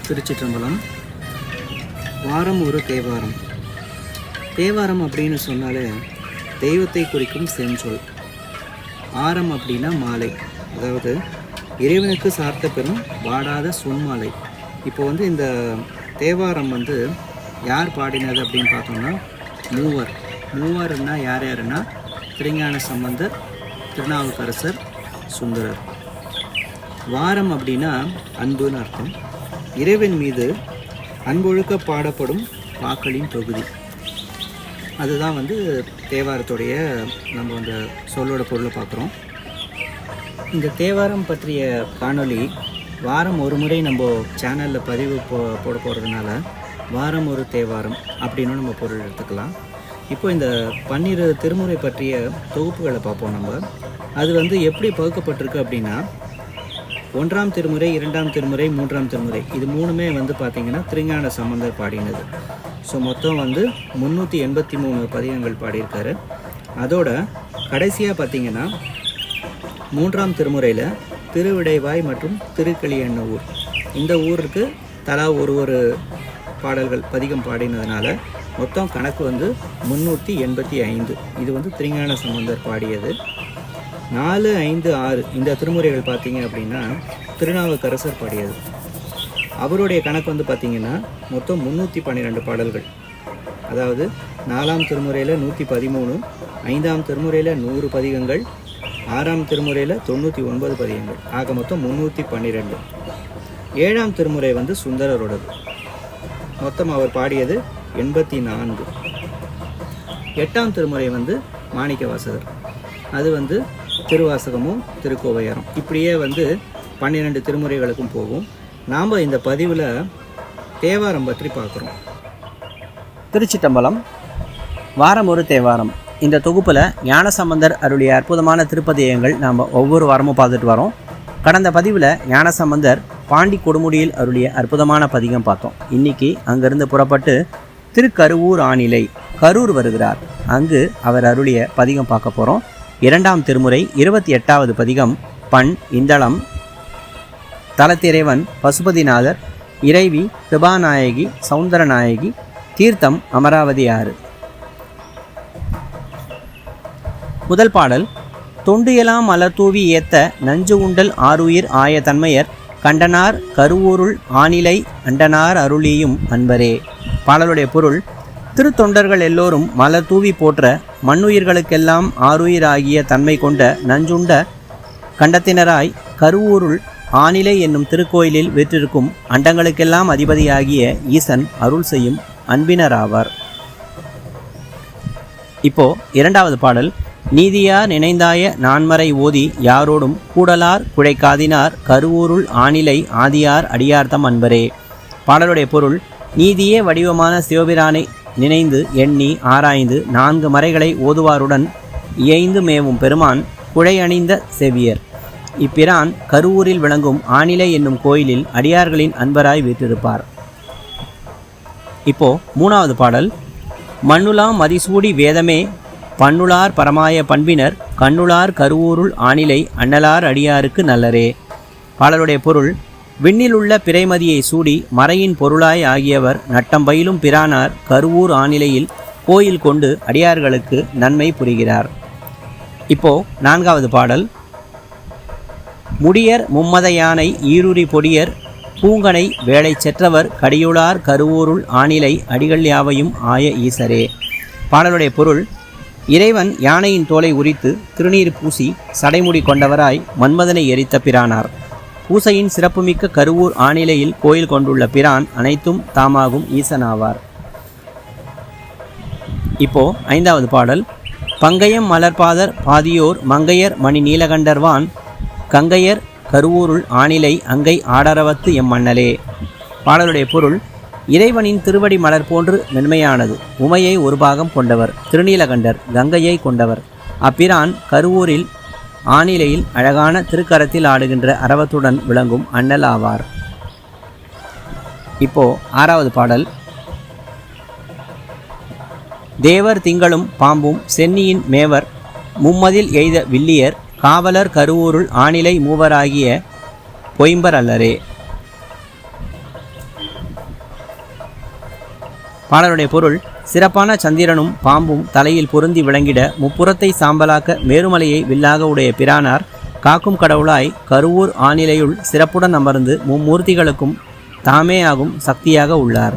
திருச்சிற்றம்பலம். வாரம் ஒரு தேவாரம். தேவாரம் அப்படின்னு சொன்னாலே தெய்வத்தை குறிக்கும் செஞ்சொல். ஆரம் அப்படின்னா மாலை, அதாவது இறைவனுக்கு சார்த்த பெறும் வாடாத சொன்மாலை. இப்போ இந்த தேவாரம் யார் பாடினது அப்படின்னு பார்த்தோம்னா மூவர்னா யாருன்னா திருஞான சம்பந்தர், திருநாவுக்கரசர், சுந்தரர். வாரம் அப்படின்னா அன்புன்னு அர்த்தம். இறைவன் மீது அன்பொழுக்க பாடப்படும் பாக்களின் தொகுதி. அதுதான் தேவாரத்துடைய நம்ம அந்த சொல்லோட பொருளை பார்க்குறோம். இந்த தேவாரம் பற்றிய காணொளி வாரம் ஒரு முறை நம்ம சேனலில் பதிவு போட போகிறதுனால வாரம் ஒரு தேவாரம் அப்படின்னு நம்ம பொருள் எடுத்துக்கலாம். இப்போ இந்த 12 திருமுறை பற்றிய தொகுப்புகளை பார்ப்போம். நம்ம அது எப்படி பகுக்கப்பட்டிருக்கு அப்படின்னா, 1ஆம் திருமுறை, 2ஆம் திருமுறை, 3ஆம் திருமுறை, இது மூணுமே பார்த்திங்கன்னா திருஞான சம்பந்தர் பாடினது. ஸோ மொத்தம் 383 பதிகங்கள் பாடியிருக்காரு. அதோட கடைசியாக பார்த்திங்கன்னா 3ஆம் திருமுறையில் திருவிடைவாய் மற்றும் திருக்களியண்ணூர், இந்த ஊருக்கு தலா ஒரு பாடல்கள் பதிகம் பாடினதுனால மொத்தம் கணக்கு 385. இது திருஞான சம்பந்தர் பாடியது. 4, 5, 6 இந்த திருமுறைகள் பார்த்திங்க அப்படின்னா திருநாவுக்கரசர் பாடியது. அவருடைய கணக்கு பார்த்திங்கன்னா மொத்தம் 312 பாடல்கள். அதாவது 4ஆம் திருமுறையில் 113, 5ஆம் திருமுறையில் 100 பதிகங்கள், 6ஆம் திருமுறையில் 99 பதிகங்கள், ஆக மொத்தம் 312. 7ஆம் திருமுறை சுந்தரரோடது. மொத்தம் அவர் பாடியது 84. 8ஆம் திருமுறை மாணிக்கவாசகர், அது திருவாசகமும் திருக்கோவையாரம். இப்படியே 12 திருமுறைகளுக்கும் போகும். நாம் இந்த பதிவில் தேவாரம் பற்றி பார்க்குறோம். திருச்சிற்றம்பலம். வாரம் ஒரு தேவாரம். இந்த தொகுப்பில் ஞானசம்பந்தர் அருளிய அற்புதமான திருப்பதிகங்கள் நாம் ஒவ்வொரு வாரமும் பார்த்துட்டு வரோம். கடந்த பதிவில் ஞானசம்பந்தர் பாண்டி கொடுமுடியில் அருளிய அற்புதமான பதிகம் பார்த்தோம். இன்றைக்கி அங்கிருந்து புறப்பட்டு திருக்கருவூர் ஆணிலை கரூர் வருகிறார். அங்கு அவர் அருளிய பதிகம் பார்க்க போகிறோம். 2ஆம் திருமுறை 28வது பதிகம். பண் இந்தளம். தலத்திறைவன் பசுபதிநாதர், இறைவி கிருபாநாயகி சௌந்தரநாயகி, தீர்த்தம் அமராவதி ஆறு. முதல் பாடல். தொண்டு எலாம் மலர் தூவி ஏத்த நஞ்சு உண்டல் ஆருயிர் ஆய தன்மையர் கண்டனார் கருவூருள் ஆணிலை அண்டனார் அருளியும் அன்பரே. பாடலுடைய பொருள்: திருத்தொண்டர்கள் எல்லோரும் மலர் தூவி போற்ற மண்ணுயிர்களுக்கெல்லாம் ஆருயிராகிய தன்மை கொண்ட நஞ்சுண்ட கண்டத்தினராய் கருவூருள் ஆணிலை என்னும் திருக்கோயிலில் வீற்றிருக்கும் அண்டங்களுக்கெல்லாம் அதிபதியாகிய ஈசன் அருள் செய்யும் அன்பினராவார். இப்போ 2வது பாடல். நீதியார் நினைந்தாய நான்மறை ஓதி யாரோடும் கூடலார் குழைக்காதினார் கருவூருள் ஆணிலை ஆதியார் அடியார்த்தம் அன்பரே. பாடலுடைய பொருள்: நீதியே வடிவமான சிவபிரானை நினைந்து எண்ணி ஆராய்ந்து 4 மறைகளை ஓதுவாருடன் இயைந்து மேவும் பெருமான் குழை அணிந்த செவியர். இப்பிரான் கருவூரில் விளங்கும் ஆணிலை என்னும் கோயிலில் அடியார்களின் அன்பராய் வீற்றிருப்பார். இப்போ 3வது பாடல். மண்ணுலாம் மதிசூடி வேதமே பண்ணுளார் பரமாய பண்பினர் கண்ணுளார் கருவூருள் ஆணிலை அண்ணலார் அடியாருக்கு நல்லரே. பாடலுடைய பொருள்: விண்ணில் உள்ள பிறைமதியை சூடி மறையின் பொருளாய் ஆகியவர் நட்டம்பயிலும் பிரானார் கருவூர் ஆணிலையில் கோயில் கொண்டு அடியார்களுக்கு நன்மை புரிகிறார். இப்போ 4வது பாடல். முடியர் மும்மத யானை ஈருரி பொடியர் பூங்கனை வேளை செற்றவர் கடியுளார் கருவூருள் ஆணிலை அடிகள் யாவையும் ஆய ஈசரே. பாடலுடைய பொருள்: இறைவன் யானையின் தோலை உரித்து திருநீர் பூசி சடைமுடி கொண்டவராய் மன்மதனை எரித்த பிரானார். பூசையின் சிறப்புமிக்க கருவூர் ஆணிலையில் கோயில் கொண்டுள்ள பிரான் அனைத்தும் தாமாகும் ஈசனாவார். இப்போ 5வது பாடல். பங்கயம் மலர்பாதர் பாதியோர் மங்கையர் மணி நீலகண்டர்வான் கங்கையர் கருவூருள் ஆணிலை அங்கை ஆடரவத்து எம்மண்ணலே. பாடலுடைய பொருள்: இறைவனின் திருவடி மலர் போன்று மென்மையானது. உமையை ஒரு பாகம் கொண்டவர் திருநீலகண்டர், கங்கையை கொண்டவர். அப்பிரான் கருவூரில் ஆணிலையில் அழகான திருக்கரத்தில் ஆடுகின்ற அரவத்துடன் விளங்கும் அண்ணல் ஆவார். இப்போ 6வது பாடல். தேவர் திங்களும் பாம்பும் சென்னியின் மேவர் மும்மதில் எய்த வில்லியர் காவலர் கருவூருள் ஆணிலை மூவராகிய பொய்ம்பர் அல்லரே. பாடலுடைய பொருள்: சிறப்பான சந்திரனும் பாம்பும் தலையில் பொருந்தி விளங்கிட முப்புறத்தை சாம்பலாக்க மேருமலையை வில்லாக உடைய பிரானார் காக்கும் கடவுளாய் கருவூர் ஆநிலையுள் சிறப்புடன் அமர்ந்து மும்மூர்த்திகளுக்கும் தாமே ஆகும் சக்தியாக உள்ளார்.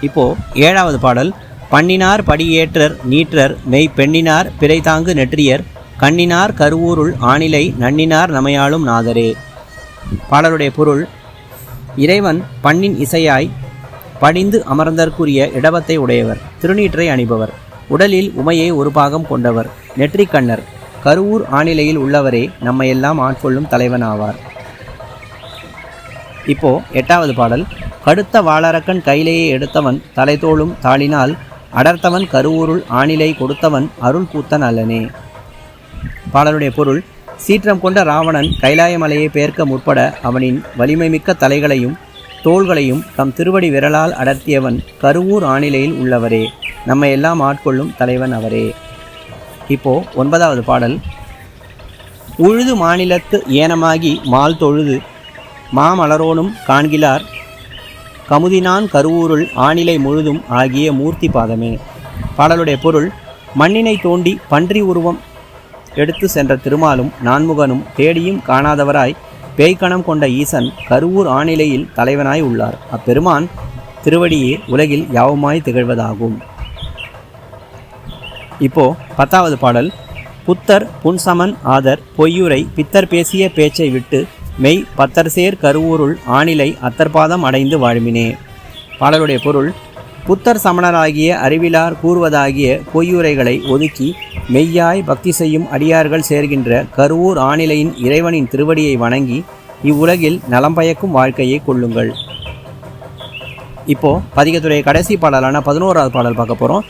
இப்போ 7வது பாடல்: பண்ணினார் படியேற்றர் நீற்றர் மெய் பெண்ணினார் பிறைதாங்கு நெற்றியர் கண்ணினார் கருவூருள் ஆணிலை நன்னினார் நமையாளும் நாதரே. பாடலுடைய பொருள்: இறைவன் பண்ணின் இசையாய் படிந்து அமர்ந்தற்குரிய இடபத்தை உடையவர், திருநீற்றை அணிபவர், உடலில் உமையை ஒரு பாகம் கொண்டவர், நெற்றிக்கண்ணர், கருவூர் ஆணிலையில் உள்ளவரே நம்மையெல்லாம் ஆட்கொள்ளும் தலைவன் ஆவார். இப்போ 8வது பாடல்: கடுத்த வாளரக்கன் கையிலேயே எடுத்தவன் தலைதோளும் தாளினால் அடர்த்தவன் கருவூருள் ஆணிலை கொடுத்தவன் அருள் கூத்தன் அல்லனே. பாடலுடைய பொருள்: சீற்றம் கொண்ட ராவணன் கைலாயமலையை பெயர்க்க முற்பட அவனின் வலிமைமிக்க தலைகளையும் தோள்களையும் தம் திருவடி விரலால் அடர்த்தியவன் கருவூர் ஆணிலையில் உள்ளவரே நம்மை எல்லாம் ஆட்கொள்ளும் தலைவன் அவரே. இப்போ 9வது பாடல்: உழுது மாநிலத்து ஏனமாகி மால் தொழுது மாமலரோனும் காண்கிலார் கமுதினான் கருவூருள் ஆணிலை முழுதும் ஆகிய மூர்த்தி பாதமே. பாடலுடைய பொருள்: மண்ணினை தோண்டி பன்றி உருவம் எடுத்து சென்ற திருமாலும் நான்முகனும் தேடியும் காணாதவராய் பேய்கணம் கொண்ட ஈசன் கருவூர் ஆணிலையில் தலைவனாய் உள்ளார். அப்பெருமான் திருவடியே உலகில் யாவுமாய் திகழ்வதாகும். இப்போ 10வது பாடல்: புத்தர் புன்சமன் ஆதர் பொய்யுரை பித்தர் பேசிய பேச்சை விட்டு மெய் பத்தர்சேர் கருவூருள் ஆணிலை அத்தர்பாதம் அடைந்து வாழ்மினே. பாடலுடைய பொருள்: புத்தர் சமணராகிய அறிவிலார் கூறுவதாகிய பொய்யுரைகளை ஒதுக்கி மெய்யாய் பக்தி செய்யும் அடியார்கள் சேர்கின்ற கருவூர் ஆணிலையின் இறைவனின் திருவடியை வணங்கி இவ்வுலகில் நலம் பயக்கும் வாழ்க்கையை கொள்ளுங்கள். இப்போ பதிகத்துடைய கடைசி பாடலான 11வது பாடல் பார்க்க போகிறோம்.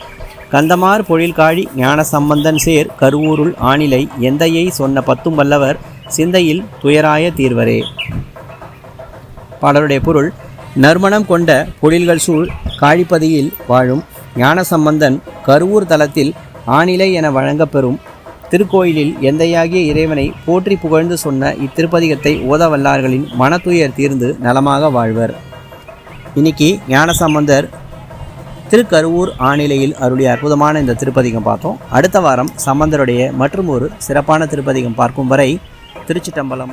கந்தமார் பொழில்காழி ஞான சம்பந்தன் சேர் கருவூருள் ஆணிலை எந்தையை சொன்ன 10 வல்லவர் சிந்தையில் துயராய தீர்வரே. பாடலுடைய பொருள்: நறுமணம் கொண்ட பொழில்கள் சூழ் காழிப்பதியில் வாழும் ஞானசம்பந்தன் கருவூர் தலத்தில் ஆணிலை என வழங்கப்பெறும் திருக்கோயிலில் எந்தையாகிய இறைவனை போற்றி புகழ்ந்து சொன்ன இத்திருப்பதிகத்தை ஓத வல்லார்களின் மனத்துயர் தீர்ந்து நலமாக வாழ்வர். இன்னைக்கு ஞானசம்பந்தர் திருக்கருவூர் ஆணிலையில் அருளிய அற்புதமான இந்த திருப்பதிகம் பார்த்தோம். அடுத்த வாரம் சம்பந்தருடைய மற்றும் ஒரு சிறப்பான திருப்பதிகம் பார்க்கும் வரை திருச்சிட்டம்பலம்.